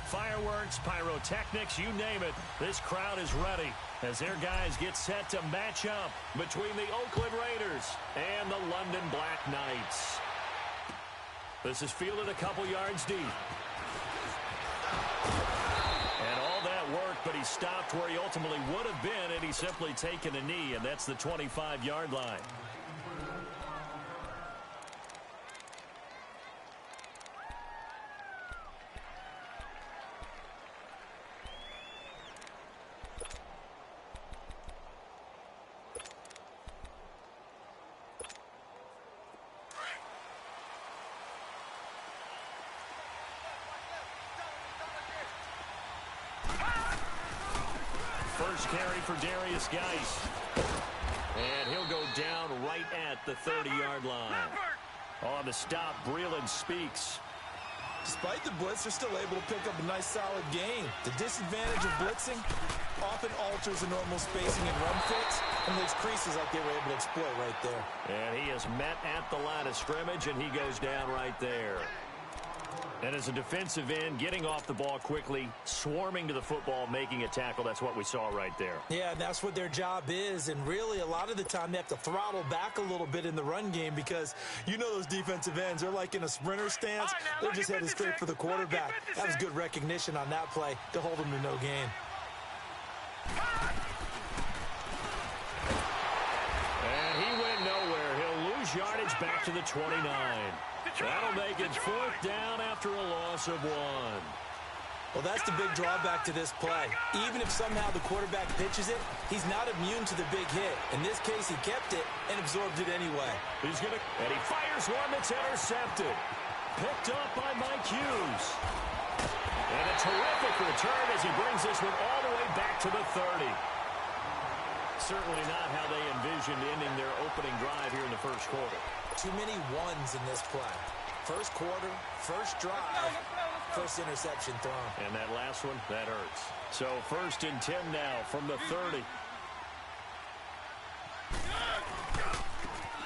Fireworks, pyrotechnics, you name it, this crowd is ready as their guys get set to match up between the Oakland Raiders and the London Black Knights. This is fielded a couple yards deep. And all that work, but he stopped where he ultimately would have been had he simply taken a knee, and that's the 25-yard line. First carry for Darius Geis. And he'll go down right at the 30-yard line. On the stop, Breeland Speaks. Despite the blitz, they're still able to pick up a nice, solid gain. The disadvantage of blitzing often alters the normal spacing and run fits and leaves creases like they were able to exploit right there. And he is met at the line of scrimmage, and he goes down right there. And as a defensive end, getting off the ball quickly, swarming to the football, making a tackle, that's what we saw right there. Yeah, that's what their job is. And really, a lot of the time, they have to throttle back a little bit in the run game because you know those defensive ends, they're like in a sprinter stance. They're just headed straight for the quarterback. That was good recognition on that play to hold them to no gain. And he went nowhere. He'll lose yardage back to the 29. That'll make it 4th down after a loss of 1. Well, that's the big drawback to this play. Even if somehow the quarterback pitches it, he's not immune to the big hit. In this case, he kept it and absorbed it anyway. And he fires one that's intercepted. Picked up by Mike Hughes. And a terrific return as he brings this one all the way back to the 30. Certainly not how they envisioned ending their opening drive here in the first quarter. Too many ones in this play. First quarter, first drive, first interception thrown. And that last one, that hurts. So 1st and 10 now from the 30.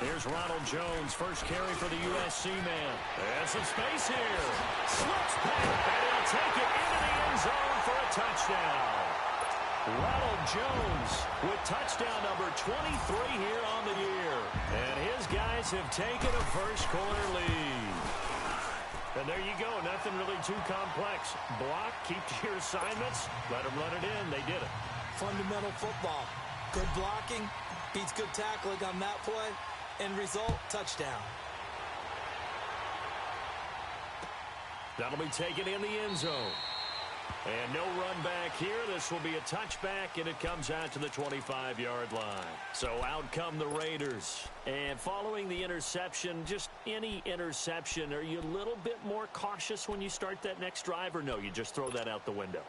Here's Ronald Jones, first carry for the USC man. And some space here. Slips back, and he'll take it into the end zone for a touchdown. Ronald Jones with touchdown number 23 here on the year. And his guys have taken a first quarter lead. And there you go. Nothing really too complex. Block, keep to your assignments, let them run it in. They did it. Fundamental football. Good blocking beats good tackling on that play. End result, touchdown. That'll be taken in the end zone. And no run back here. This will be a touchback, and it comes out to the 25-yard line. So out come the Raiders. And following the interception, just any interception, are you a little bit more cautious when you start that next drive, or no, you just throw that out the window?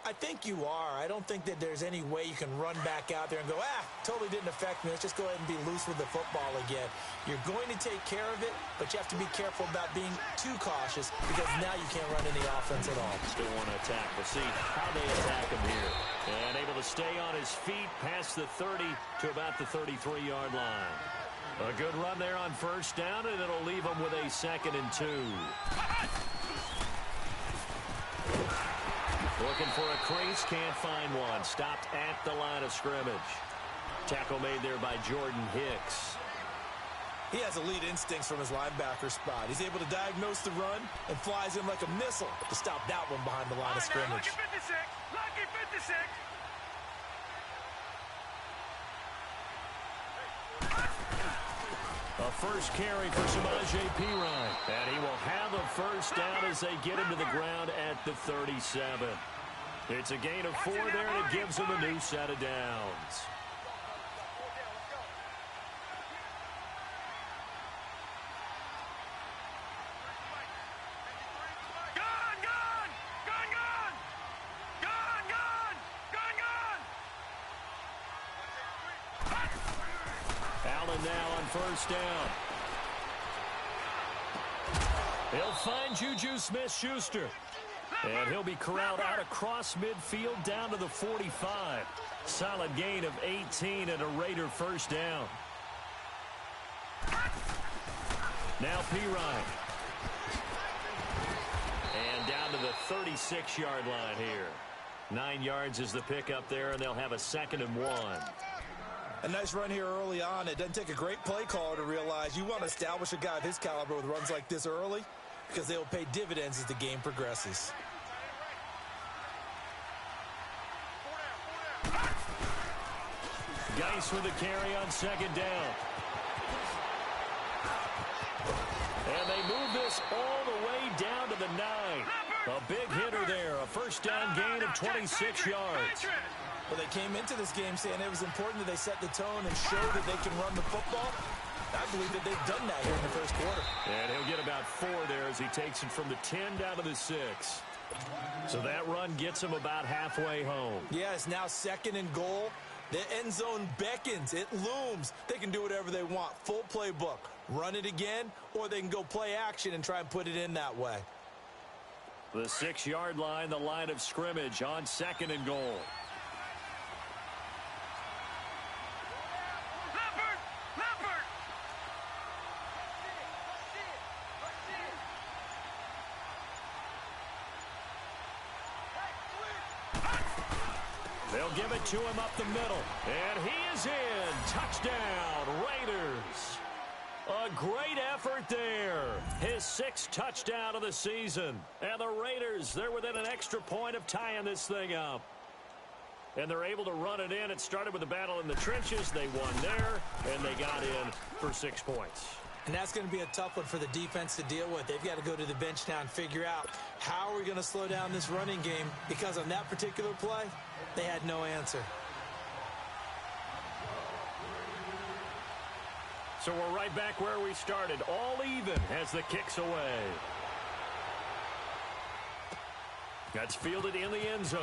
I think you are. I don't think that there's any way you can run back out there and go, totally didn't affect me. Let's just go ahead and be loose with the football again. You're going to take care of it, but you have to be careful about being too cautious because now you can't run any offense at all. Still want to attack. We'll see how they attack him here. And able to stay on his feet past the 30 to about the 33-yard line. A good run there on first down, and it'll leave him with a 2nd and 2. Looking for a crease, can't find one. Stopped at the line of scrimmage. Tackle made there by Jordan Hicks. He has elite instincts from his linebacker spot. He's able to diagnose the run and flies in like a missile to stop that one behind the line of scrimmage. Lucky 56. A first carry for Samaje Perine. And he will have a first down as they get him to the ground at the 37. It's a gain of 4 there, and it gives him a new set of downs. Allen now on first down. He'll find Juju Smith-Schuster. And he'll be corralled out across midfield down to the 45. Solid gain of 18 and a Raider first down. Now Perine. And down to the 36-yard line here. 9 yards is the pickup there, and they'll have a 2nd and 1. A nice run here early on. It doesn't take a great play caller to realize you want to establish a guy of his caliber with runs like this early because they will pay dividends as the game progresses. Geis with the carry on 2nd down. And they move this all the way down to the 9. A big hitter there, a 1st down gain of 26 yards. Well, they came into this game saying it was important that they set the tone and show that they can run the football. I believe that they've done that here in the 1st quarter. And he'll get about 4 there as he takes it from the 10 down to the 6. So that run gets him about halfway home. Yeah, it's now 2nd and goal. The end zone beckons. It looms. They can do whatever they want. Full playbook. Run it again, or they can go play action and try and put it in that way. The 6-yard line, the line of scrimmage on 2nd and goal. They'll give it to him up the middle. And he is in. Touchdown, Raiders. A great effort there. His 6th touchdown of the season. And the Raiders, they're within an extra point of tying this thing up. And they're able to run it in. It started with a battle in the trenches. They won there, and they got in for 6 points. And that's going to be a tough one for the defense to deal with. They've got to go to the bench now and figure out how are we going to slow down this running game, because on that particular play, they had no answer. So we're right back where we started, all even as the kick's away. That's fielded in the end zone.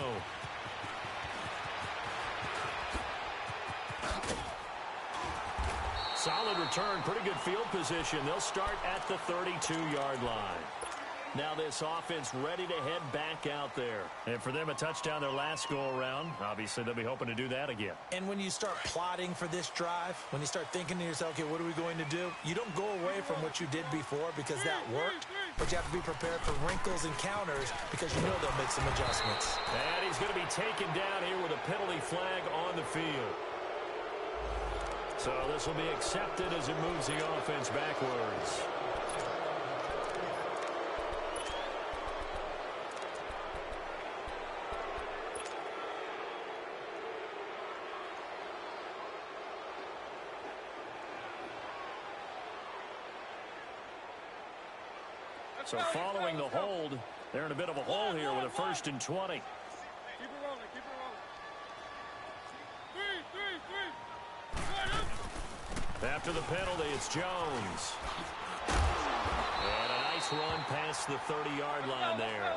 Solid return, pretty good field position. They'll start at the 32-yard line. Now this offense ready to head back out there. And for them, a touchdown their last go-around. Obviously, they'll be hoping to do that again. And when you start plotting for this drive, when you start thinking to yourself, okay, what are we going to do? You don't go away from what you did before because that worked, but you have to be prepared for wrinkles and counters because you know they'll make some adjustments. And he's going to be taken down here with a penalty flag on the field. So this will be accepted as it moves the offense backwards. So following the hold, they're in a bit of a hole here with a 1st and 20. Keep it rolling, keep it rolling. 3. After the penalty, it's Jones. And a nice run past the 30-yard line there.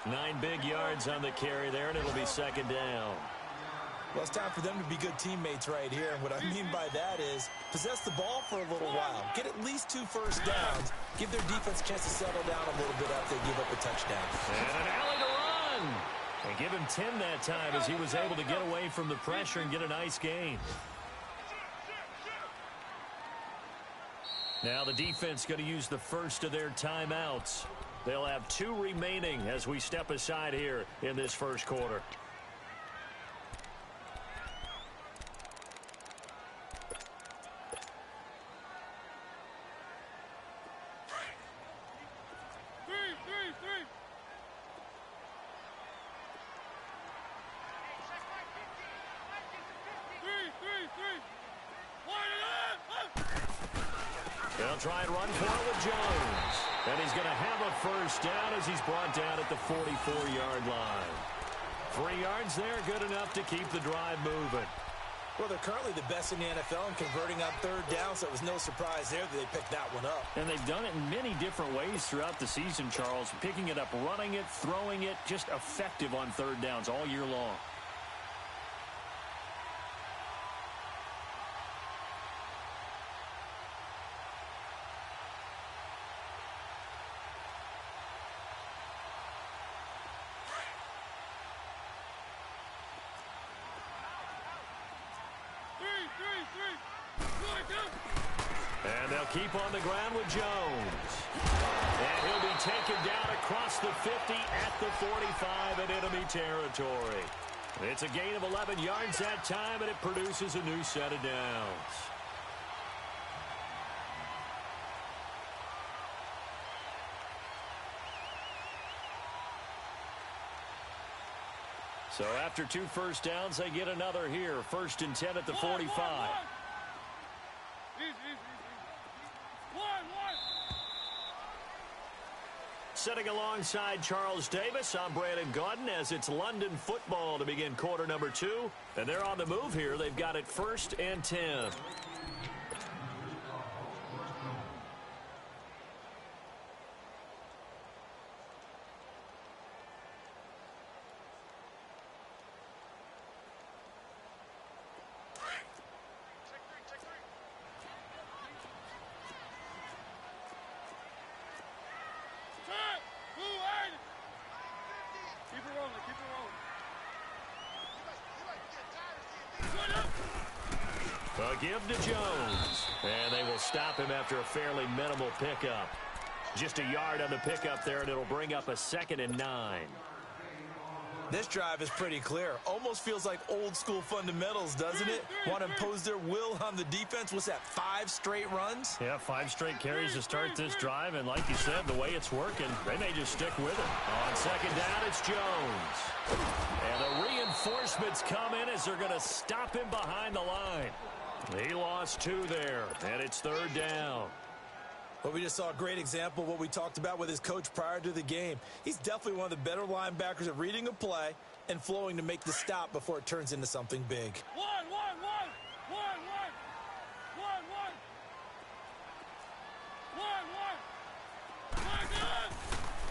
9 big yards on the carry there, and it'll be 2nd down. Well, it's time for them to be good teammates right here. And what I mean by that is possess the ball for a little while. Get at least 2 first downs. Give their defense a chance to settle down a little bit after they give up a touchdown. And an alley to run. And give him 10 that time as he was able to get away from the pressure and get a nice gain. Now the defense going to use the first of their timeouts. They'll have 2 remaining as we step aside here in this 1st quarter. They'll try and run for it with Jones. And he's going to have a 1st down as he's brought down at the 44-yard line. 3 yards there, good enough to keep the drive moving. Well, they're currently the best in the NFL in converting on 3rd down, so it was no surprise there that they picked that one up. And they've done it in many different ways throughout the season, Charles. Picking it up, running it, throwing it, just effective on 3rd downs all year long. And they'll keep on the ground with Jones. And he'll be taken down across the 50 at the 45 in enemy territory. It's a gain of 11 yards that time, and it produces a new set of downs. So after 2 first downs, they get another here. 1st and 10 at the 45. Sitting alongside Charles Davis, I'm Brandon Gaudin as it's London football to begin quarter number 2. And they're on the move here. They've got it 1st and 10. A give to Jones. And they will stop him after a fairly minimal pickup. Just a yard on the pickup there, and it'll bring up a 2nd and 9. This drive is pretty clear. Almost feels like old school fundamentals, doesn't it? Want to impose their will on the defense. What's that, 5 straight runs? Yeah, 5 straight carries to start this drive. And like you said, the way it's working, they may just stick with it. On 2nd down, it's Jones. And the reinforcements come in as they're going to stop him behind the line. He lost 2 there, and it's 3rd down. Well, we just saw a great example of what we talked about with his coach prior to the game. He's definitely one of the better linebackers at reading a play and flowing to make the stop before it turns into something big.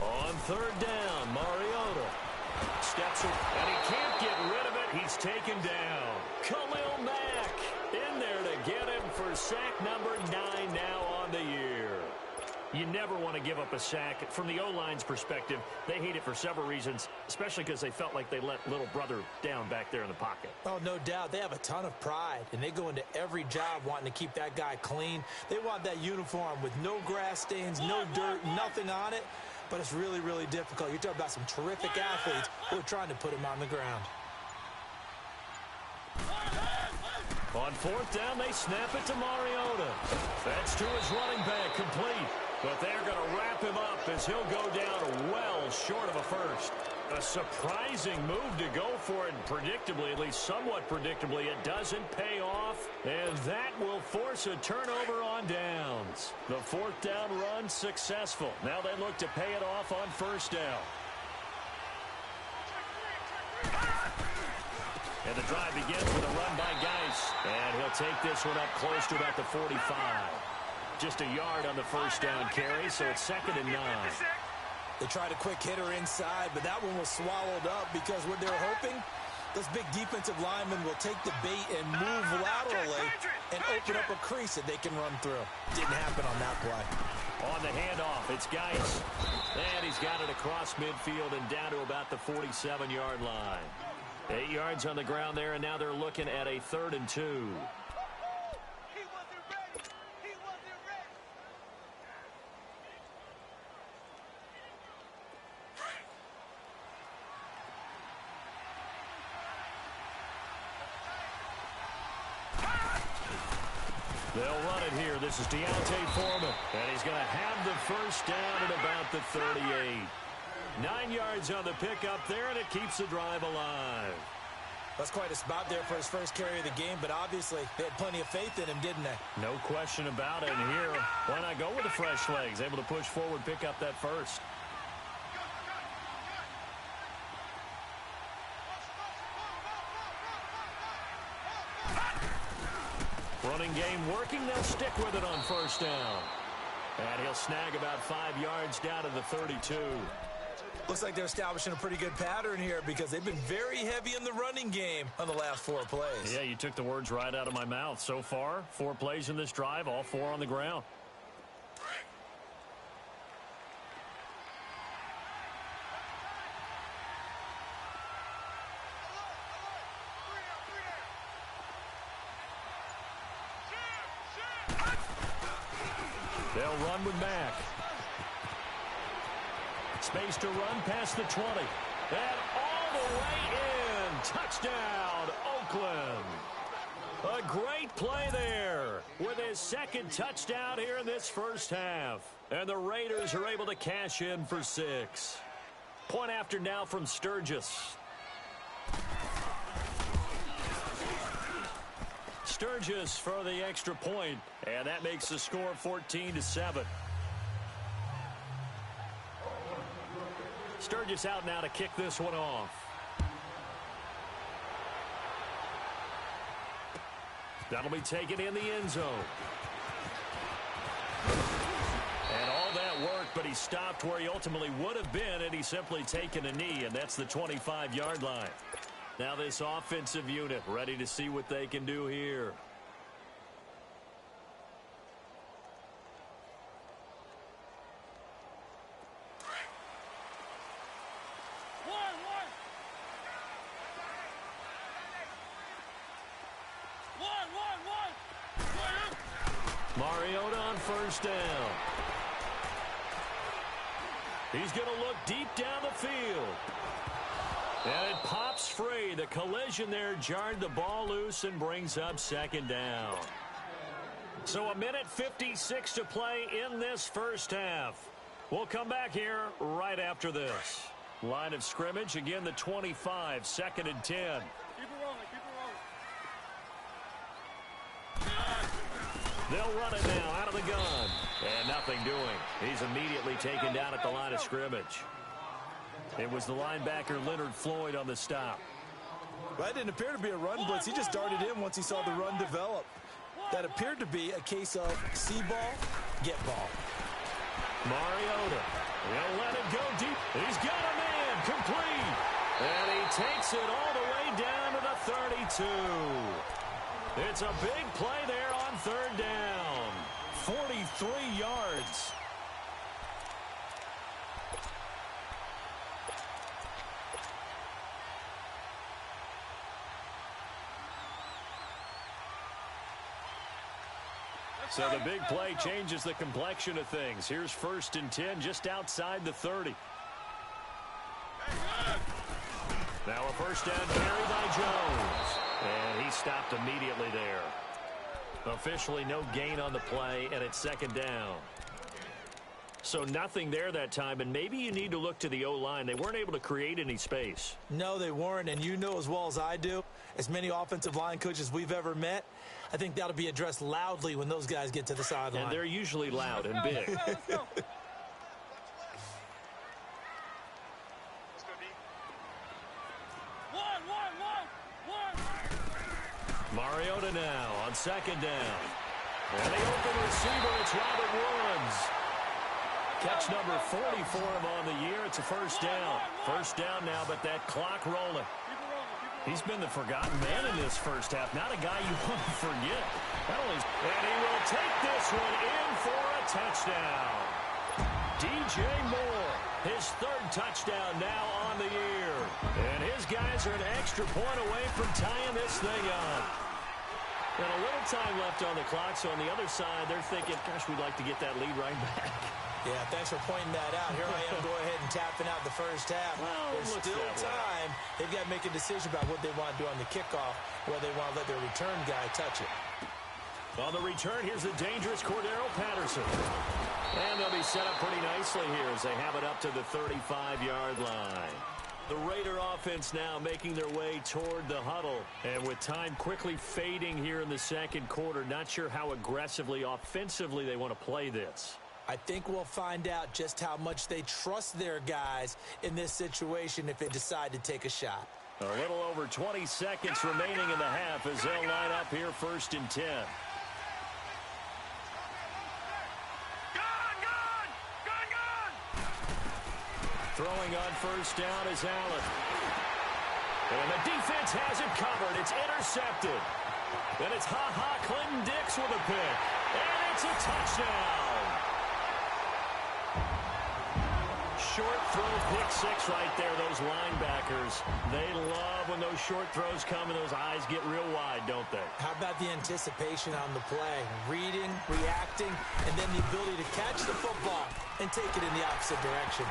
On 3rd down, Mariota steps up, and he can't get rid of it. He's taken down. Khalil Mack in there to get him for sack number 9 now on the year. You never want to give up a sack. From the O-line's perspective, they hate it for several reasons, especially because they felt like they let little brother down back there in the pocket. Oh, no doubt. They have a ton of pride, and they go into every job wanting to keep that guy clean. They want that uniform with no grass stains, no dirt, nothing on it. But it's really, really difficult. You're talking about some terrific athletes who are trying to put him on the ground. On 4th down, they snap it to Mariota. That's to his running back, complete. But they're going to wrap him up as he'll go down well short of a first. A surprising move to go for it, and predictably, at least somewhat predictably, it doesn't pay off. And that will force a turnover on downs. The 4th down run successful. Now they look to pay it off on 1st down. And the drive begins with a run by Geis. And he'll take this one up close to about the 45. Just a yard on the 1st down carry, so it's 2nd and 9. They tried a quick hitter inside, but that one was swallowed up because what they're hoping, those big defensive linemen will take the bait and move laterally and open up a crease that they can run through. Didn't happen on that play. On the handoff, it's Geis. And he's got it across midfield and down to about the 47-yard line. 8 yards on the ground there, and now they're looking at a 3rd and 2. They'll run it here. This is Deontay Foreman. And he's going to have the 1st down at about the 38. 9 yards on the pickup there, and it keeps the drive alive. That's quite a spot there for his first carry of the game, but obviously they had plenty of faith in him, didn't they? No question about it. And here, why not go with the fresh legs? Able to push forward, pick up that 1st. Running game working. They'll stick with it on 1st down. And he'll snag about 5 yards down to the 32. Looks like they're establishing a pretty good pattern here because they've been very heavy in the running game on the last 4 plays. Yeah, you took the words right out of my mouth. So far, 4 plays in this drive, all 4 on the ground. They'll run with Mack. Space to run past the 20. And all the way in. Touchdown, Oakland. A great play there with his second touchdown here in this first half. And the Raiders are able to cash in for 6. Point after now from Sturgis. Sturgis for the extra point, and that makes the score 14-7. Sturgis out now to kick this one off. That'll be taken in the end zone. And all that work, but he stopped where he ultimately would have been had he simply taken a knee, and that's the 25-yard line. Now this offensive unit ready to see what they can do here. Mariota on first down. He's going to look deep down the field. And it pops free. The collision there jarred the ball loose and brings up second down. So a minute 56 to play in this first half. We'll come back here right after this. Line of scrimmage, again the 25, 2nd and 10. Keep it rolling, keep it rolling. They'll run it now out of the gun. And nothing doing. He's immediately taken down at the line of scrimmage. It was the linebacker Leonard Floyd on the stop. Well, that didn't appear to be a run blitz. He just darted in once he saw the run develop. That appeared to be a case of see ball, get ball. Mariota. He'll let it go deep. He's got a man complete. And he takes it all the way down to the 32. It's a big play there on 3rd down. 43 yards. So the big play changes the complexion of things. Here's 1st and 10 just outside the 30. Now a first down carry by Jones. And he stopped immediately there. Officially no gain on the play, and it's 2nd down. So nothing there that time, and maybe you need to look to the O-line. They weren't able to create any space. No, they weren't, and you know as well as I do, as many offensive line coaches we've ever met, I think that'll be addressed loudly when those guys get to the sideline. And they're usually loud and big. Mariota now on 2nd down. And the open receiver, it's Robert Woods. Catch number 40 for him on the year. It's a first down. First down now, but that clock rolling. He's been the forgotten man in this first half. Not a guy you want to forget. And he will take this one in for a touchdown. DJ Moore, his 3rd touchdown now on the year. And his guys are an extra point away from tying this thing up. And a little time left on the clock, so on the other side, they're thinking, gosh, we'd like to get that lead right back. Yeah, thanks for pointing that out. Here I am, go ahead and tapping out the first half. Well, there's still time. They've got to make a decision about what they want to do on the kickoff, whether they want to let their return guy touch it. On the return, here's the dangerous Cordero Patterson. And they'll be set up pretty nicely here as they have it up to the 35-yard line. The Raider offense now making their way toward the huddle. And with time quickly fading here in the 2nd quarter, not sure how aggressively, offensively they want to play this. I think we'll find out just how much they trust their guys in this situation if they decide to take a shot. A little over 20 seconds remaining in the half as they'll line up here 1st and 10. Throwing on first down is Allen. And the defense has it covered. It's intercepted. And it's Clinton Dix with a pick. And it's a touchdown. Short throw, pick 6 right there. Those linebackers, they love when those short throws come and those eyes get real wide, don't they? How about the anticipation on the play? Reading, reacting, and then the ability to catch the football and take it in the opposite direction.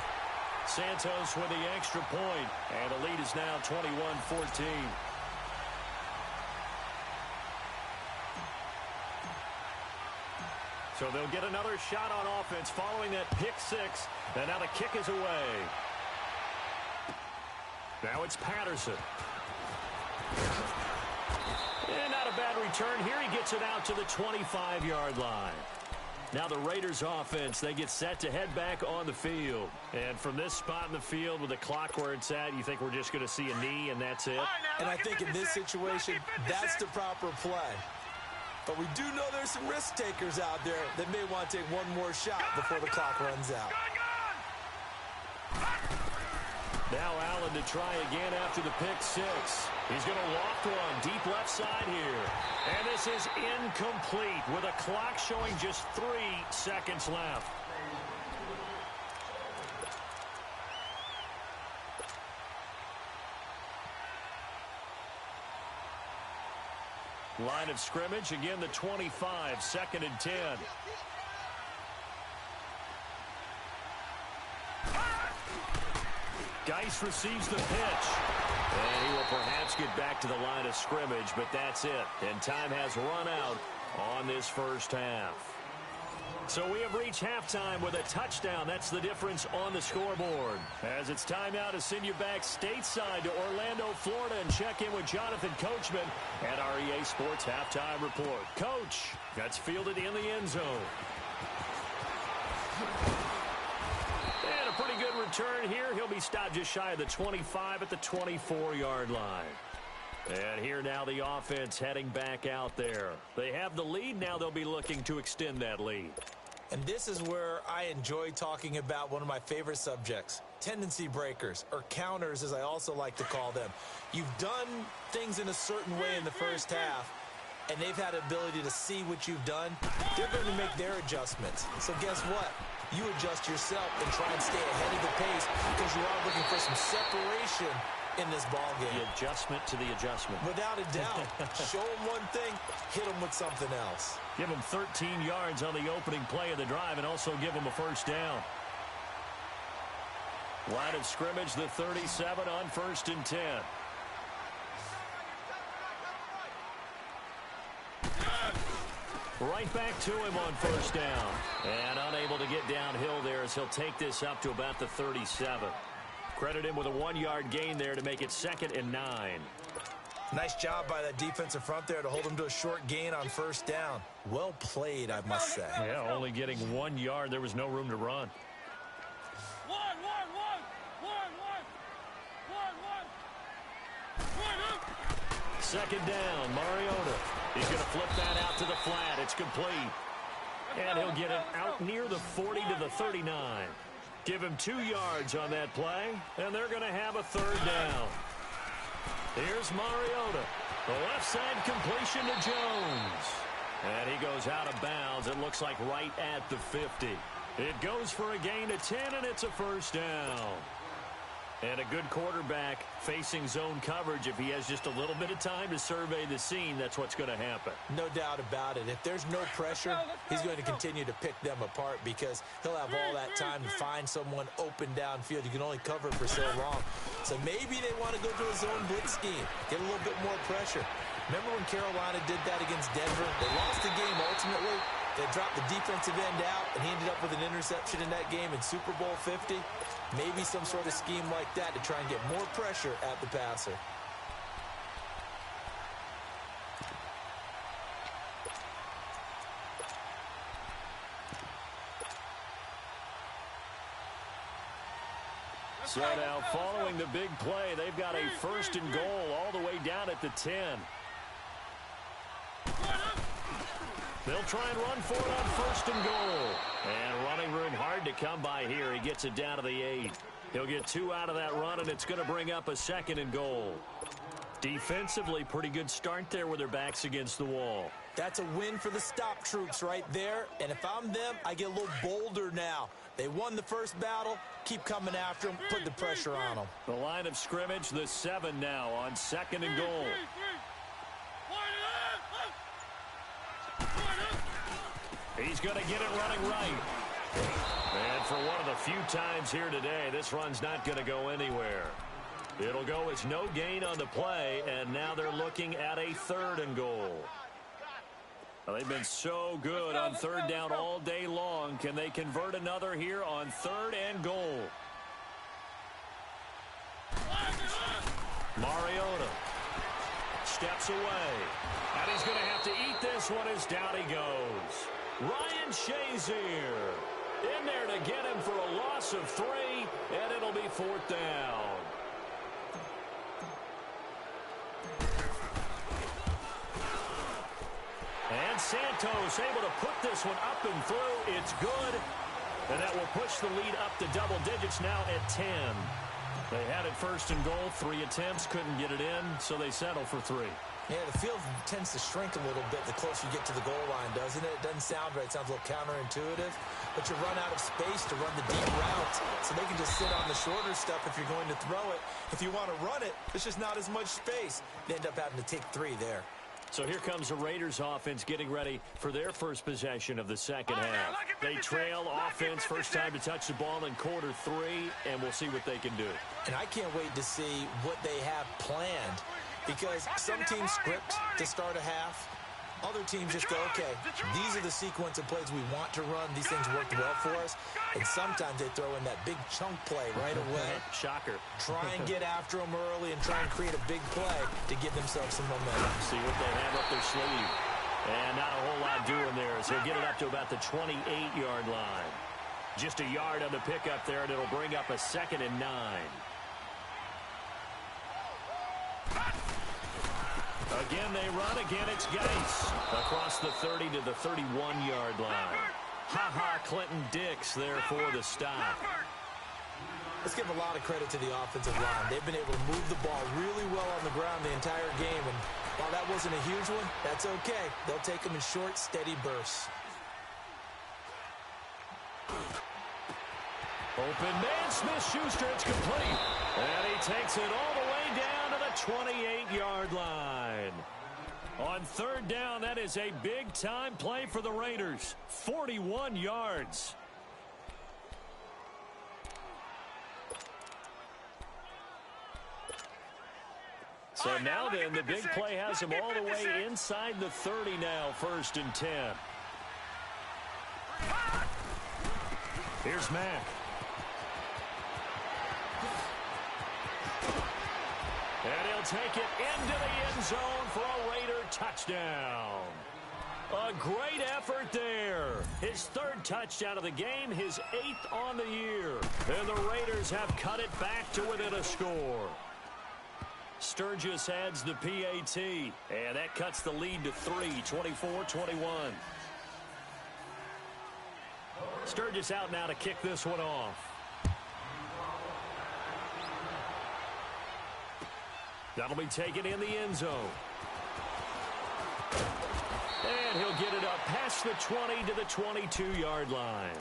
Santos with the extra point, and the lead is now 21-14. So they'll get another shot on offense following that pick six, and now the kick is away. Now it's Patterson. And not a bad return here. He gets it out to the 25-yard line. Now the Raiders offense, they get set to head back on the field. And from this spot in the field with the clock where it's at, you think we're just going to see a knee and that's it? And I think in this situation, that's the proper play. But we do know there's some risk takers out there that may want to take one more shot before the clock runs out. Now Allen to try again after the pick six. He's going to walk one deep left side here. And this is incomplete with a clock showing just 3 seconds left. Line of scrimmage, again the 25, 2nd and 10. Geis receives the pitch. And he will perhaps get back to the line of scrimmage, but that's it. And time has run out on this first half. So we have reached halftime with a touchdown. That's the difference on the scoreboard. As it's time now to send you back stateside to Orlando, Florida, and check in with Jonathan Coachman at our EA Sports Halftime Report. Coach, that's fielded in the end zone. And a pretty good return here. He'll be stopped just shy of the 25 at the 24-yard line. And here now the offense heading back out there. They have the lead. Now they'll be looking to extend that lead. And this is where I enjoy talking about one of my favorite subjects, tendency breakers, or counters as I also like to call them. You've done things in a certain way in the first half, and they've had the ability to see what you've done. They're going to make their adjustments. So guess what? You adjust yourself and try and stay ahead of the pace because you are looking for some separation in this ball game. The adjustment to the adjustment. Without a doubt. Show them one thing, hit them with something else. Give them 13 yards on the opening play of the drive and also give them a first down. Line of scrimmage, the 37 on 1st and 10. Right back to him on first down. And unable to get downhill there as he'll take this up to about the 37. Credit him with a 1-yard gain there to make it 2nd and 9. Nice job by that defensive front there to hold him to a short gain on first down. Well played, I must say. Yeah, only getting 1 yard. There was no room to run. Second down, Mariota. He's going to flip that out to the flat. It's complete. And he'll get it out near the 40 to the 39. Give him 2 yards on that play, and they're going to have a 3rd down. Here's Mariota. The left side completion to Jones. And he goes out of bounds. It looks like right at the 50. It goes for a gain of 10, and it's a first down. And a good quarterback facing zone coverage. If he has just a little bit of time to survey the scene, that's what's going to happen. No doubt about it. If there's no pressure, he's going to continue to pick them apart because he'll have all that time to find someone open downfield. You can only cover for so long. So maybe they want to go to a zone blitz scheme, get a little bit more pressure. Remember when Carolina did that against Denver? They lost the game ultimately. They dropped the defensive end out, and he ended up with an interception in that game in Super Bowl 50. Maybe some sort of scheme like that to try and get more pressure at the passer. So now following the big play, they've got a 1st and goal all the way down at the 10. They'll try and run for it on 1st and goal. And running room hard to come by here. He gets it down to the 8. He'll get 2 out of that run, and it's going to bring up a 2nd and goal. Defensively, pretty good start there with their backs against the wall. That's a win for the stop troops right there. And if I'm them, I get a little bolder now. They won the first battle. Keep coming after them. Put the pressure on them. The line of scrimmage, the 7 now on 2nd and goal. He's going to get it running right. And for one of the few times here today, this run's not going to go anywhere. It'll go as no gain on the play, and now they're looking at a 3rd and goal. Well, they've been so good on 3rd down all day long. Can they convert another here on 3rd and goal? Mariota steps away. And he's going to have to eat this one as down he goes. Ryan Shazier in there to get him for a loss of 3, and it'll be 4th down. And Santos able to put this one up and through. It's good. And that will push the lead up to double digits now at 10. They had it 1st and goal, 3 attempts, couldn't get it in, so they settle for 3. Yeah, the field tends to shrink a little bit the closer you get to the goal line, doesn't it? It doesn't sound right. It sounds a little counterintuitive. But you run out of space to run the deep routes, so they can just sit on the shorter stuff if you're going to throw it. If you want to run it, there's just not as much space. They end up having to take 3 there. So here comes the Raiders offense getting ready for their first possession of the second half. They trail offense, first time to touch the ball in quarter 3, and we'll see what they can do. And I can't wait to see what they have planned, because some teams script to start a half. Other teams just go, okay, these are the sequence of plays we want to run. These things worked well for us. And sometimes they throw in that big chunk play right away. Shocker. Try and get after them early and try and create a big play to give themselves some momentum. See what they have up their sleeve. And not a whole lot doing there as they'll get it up to about the 28-yard line. Just a yard on the pickup there, and it'll bring up a 2nd and 9. Again, they run. Again, it's Geis. Across the 30 to the 31-yard line. Ha-ha, Clinton Dix there for the stop. Let's give a lot of credit to the offensive line. They've been able to move the ball really well on the ground the entire game. And while that wasn't a huge one, that's okay. They'll take them in short, steady bursts. Open man, Smith-Schuster, it's complete. And he takes it all the way down to the 28-yard line. On 3rd down, that is a big-time play for the Raiders. 41 yards. So now then, the big play has him all the way inside the 30 now, 1st and 10. Here's Mack. And he'll take it into the end zone for a Raider touchdown. A great effort there. His 3rd touchdown of the game, his 8th on the year. And the Raiders have cut it back to within a score. Sturgis adds the PAT, and that cuts the lead to 3, 24-21. Sturgis out now to kick this one off. That'll be taken in the end zone. And he'll get it up past the 20 to the 22-yard line.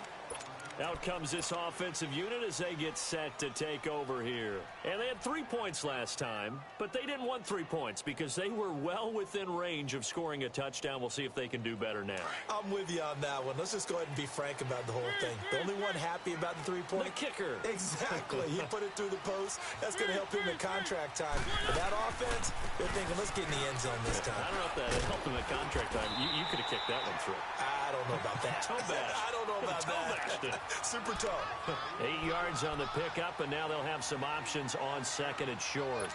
Out comes this offensive unit as they get set to take over here. And they had 3 points last time, but they didn't want 3 points because they were well within range of scoring a touchdown. We'll see if they can do better now. I'm with you on that one. Let's just go ahead and be frank about the whole thing. The only one happy about the 3-point? The kicker. Exactly. He put it through the post. That's going to help him in contract time. But that offense, they're thinking, let's get in the end zone this time. I don't know if that helped him at contract time. You could have kicked that one through. I don't know about that. Toe bash. I don't know about that. Super toe. 8 yards on the pickup, and now they'll have some options on 2nd and short.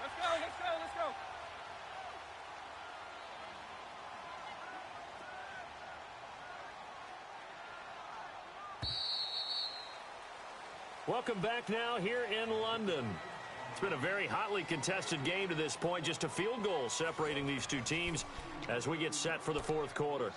Let's go, let's go, let's go. Welcome back now here in London. It's been a very hotly contested game to this point. Just a field goal separating these two teams as we get set for the 4th quarter.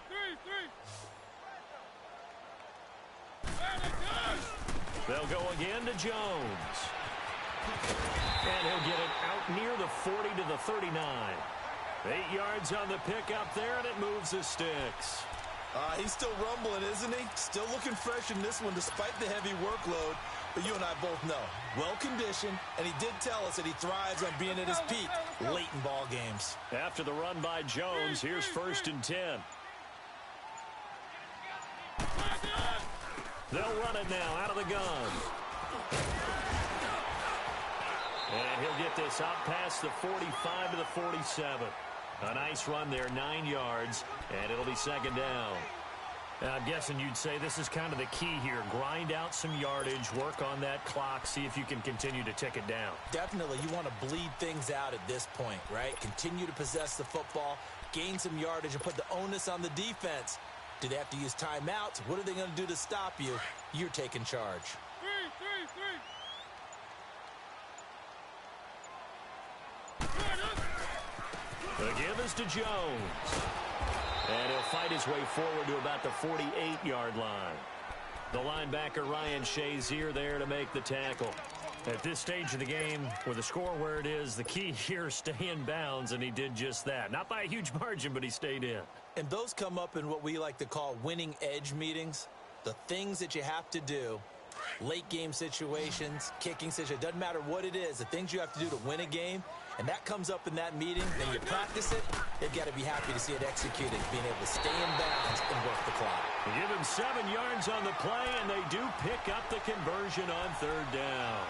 Three. They'll go again to Jones. And he'll get it out near the 40 to the 39. 8 yards on the pickup there, and it moves the sticks. He's still rumbling, isn't he? Still looking fresh in this one despite the heavy workload. But you and I both know, well-conditioned, and he did tell us that he thrives on being at his peak late in ball games. After the run by Jones, here's 1st and 10. They'll run it now out of the gun. And he'll get this out past the 45 to the 47. A nice run there, 9 yards, and it'll be 2nd down. I'm guessing you'd say this is kind of the key here. Grind out some yardage, work on that clock, see if you can continue to tick it down. Definitely, you want to bleed things out at this point, right? Continue to possess the football, gain some yardage, and put the onus on the defense. Do they have to use timeouts? What are they going to do to stop you? You're taking charge. The give is to Jones. And he'll fight his way forward to about the 48-yard line. The linebacker, Ryan Shazier, there to make the tackle. At this stage of the game, with the score where it is, the key here is stay in bounds, and he did just that. Not by a huge margin, but he stayed in. And those come up in what we like to call winning edge meetings. The things that you have to do, late game situations, kicking situations, doesn't matter what it is, the things you have to do to win a game, and that comes up in that meeting, then you practice it, they've got to be happy to see it executed, being able to stay in bounds and work the clock. They give him 7 yards on the play, and they do pick up the conversion on 3rd down.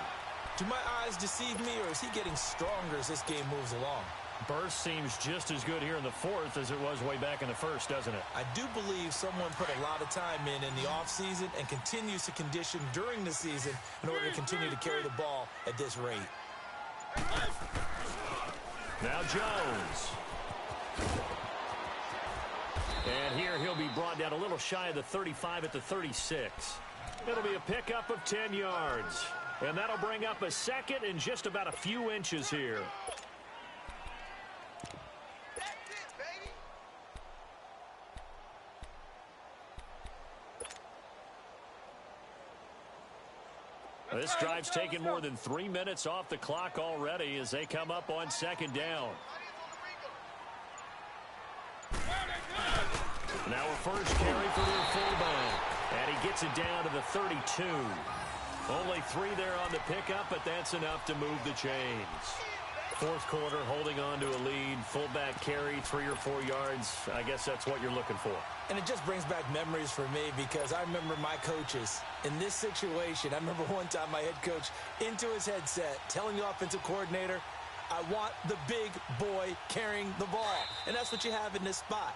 Do my eyes deceive me, or is he getting stronger as this game moves along? Burst seems just as good here in the 4th as it was way back in the 1st, doesn't it? I do believe someone put a lot of time in the offseason and continues to condition during the season in order to continue to carry the ball at this rate. Now Jones. And here he'll be brought down a little shy of the 35 at the 36. It'll be a pickup of 10 yards. And that'll bring up a 2nd and just about a few inches here. This drive's taken more than 3 minutes off the clock already as they come up on 2nd down. Now a first carry for their fullback. And he gets it down to the 32. Only 3 there on the pickup, but that's enough to move the chains. 4th quarter, holding on to a lead. Fullback carry, 3 or 4 yards. I guess that's what you're looking for. And it just brings back memories for me because I remember my coaches in this situation. I remember one time my head coach into his headset telling the offensive coordinator, I want the big boy carrying the ball. And that's what you have in this spot.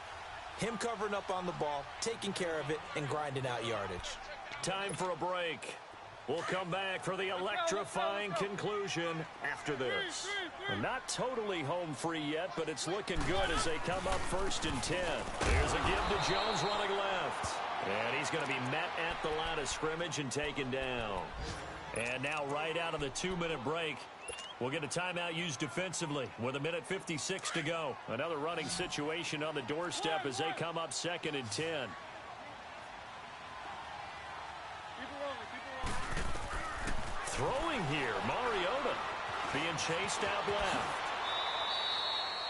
Him covering up on the ball, taking care of it, and grinding out yardage. Time for a break. We'll come back for the electrifying conclusion after this. And not totally home free yet, but it's looking good as they come up 1st and 10. There's a give to Jones running left. And he's going to be met at the line of scrimmage and taken down. And now right out of the 2-minute break, we'll get a timeout used defensively with 1:56 to go. Another running situation on the doorstep as they come up 2nd and 10. Throwing here, Mariota being chased out left.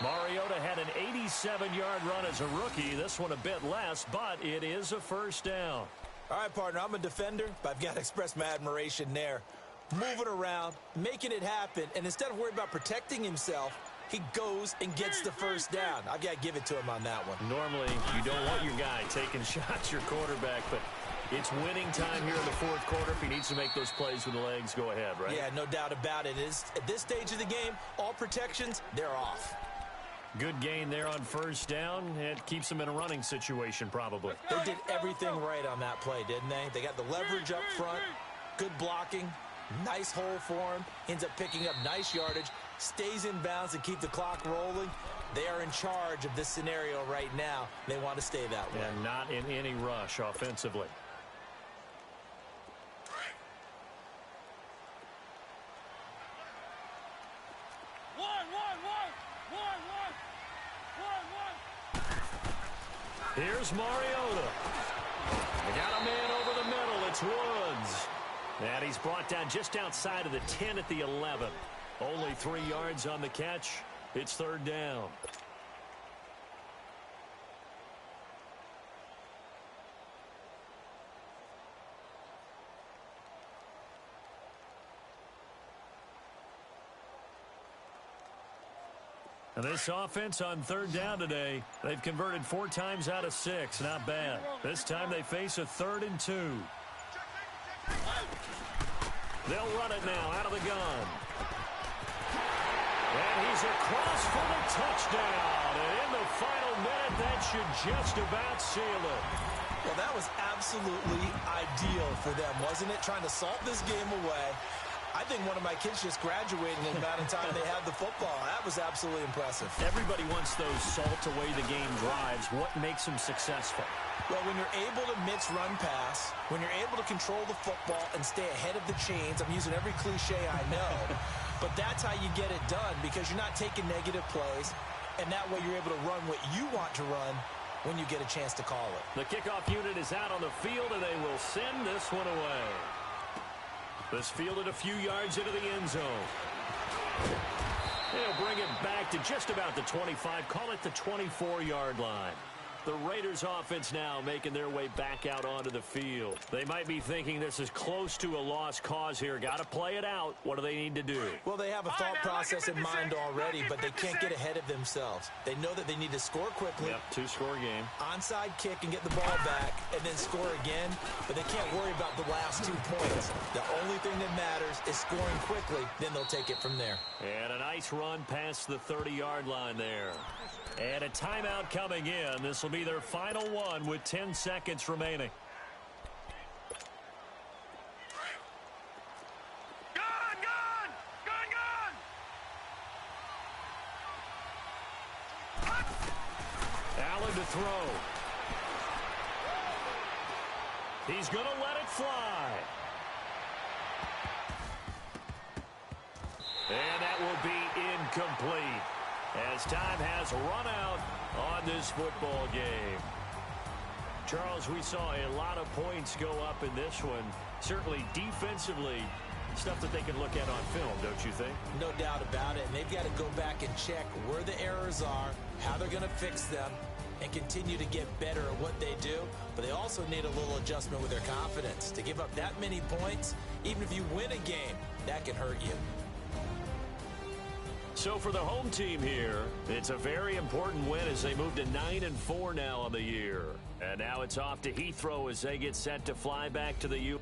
Mariota had an 87-yard run as a rookie. This one a bit less, but it is a 1st down. All right, partner, I'm a defender, but I've got to express my admiration there. Moving around, making it happen, and instead of worrying about protecting himself, he goes and gets the 1st down. I've got to give it to him on that one. Normally, you don't want your guy taking shots, your quarterback, but it's winning time here in the 4th quarter. If he needs to make those plays with the legs, go ahead, right? Yeah, no doubt about it. At this stage of the game, all protections, they're off. Good gain there on 1st down. It keeps them in a running situation, probably. They did everything right on that play, didn't they? They got the leverage up front, good blocking, nice hole for him, ends up picking up nice yardage, stays in bounds and keep the clock rolling. They are in charge of this scenario right now. They want to stay that way. And not in any rush offensively. Here's Mariota. They got a man over the middle. It's Woods. And he's brought down just outside of the 10 at the 11. Only 3 yards on the catch. It's third down. And this offense on third down today, they've converted 4 times out of 6. Not bad. This time they face a 3rd and 2. They'll run it now out of the gun. And he's across for the touchdown. And in the final minute, that should just about seal it. Well, that was absolutely ideal for them, wasn't it? Trying to salt this game away. I think one of my kids just graduated in the amount of time they had the football. That was absolutely impressive. Everybody wants those salt-away-the-game drives. What makes them successful? Well, when you're able to mix run pass, when you're able to control the football and stay ahead of the chains, I'm using every cliche I know, but that's how you get it done because you're not taking negative plays, and that way you're able to run what you want to run when you get a chance to call it. The kickoff unit is out on the field, and they will send this one away. This fielded a few yards into the end zone. They'll bring it back to just about the 25, call it the 24-yard line. The Raiders offense now making their way back out onto the field. They might be thinking this is close to a lost cause here. Got to play it out. What do they need to do? Well, they have a thought process in mind already, but they can't get ahead of themselves. They know that they need to score quickly. Yep, 2-score game. Onside kick and get the ball back and then score again, but they can't worry about the last 2 points. The only thing that matters is scoring quickly, then they'll take it from there. And a nice run past the 30-yard line there. And a timeout coming in. This will be their final one with 10 seconds remaining. Allen to throw. He's going to let it fly. And that will be incomplete, as time has run out on this football game. Charles, we saw a lot of points go up in this one. Certainly defensively, stuff that they can look at on film, don't you think? No doubt about it. And they've got to go back and check where the errors are, how they're going to fix them, and continue to get better at what they do. But they also need a little adjustment with their confidence. To give up that many points, even if you win a game, that can hurt you. So for the home team here, it's a very important win as they move to 9-4 now on the year. And now it's off to Heathrow as they get set to fly back to the U.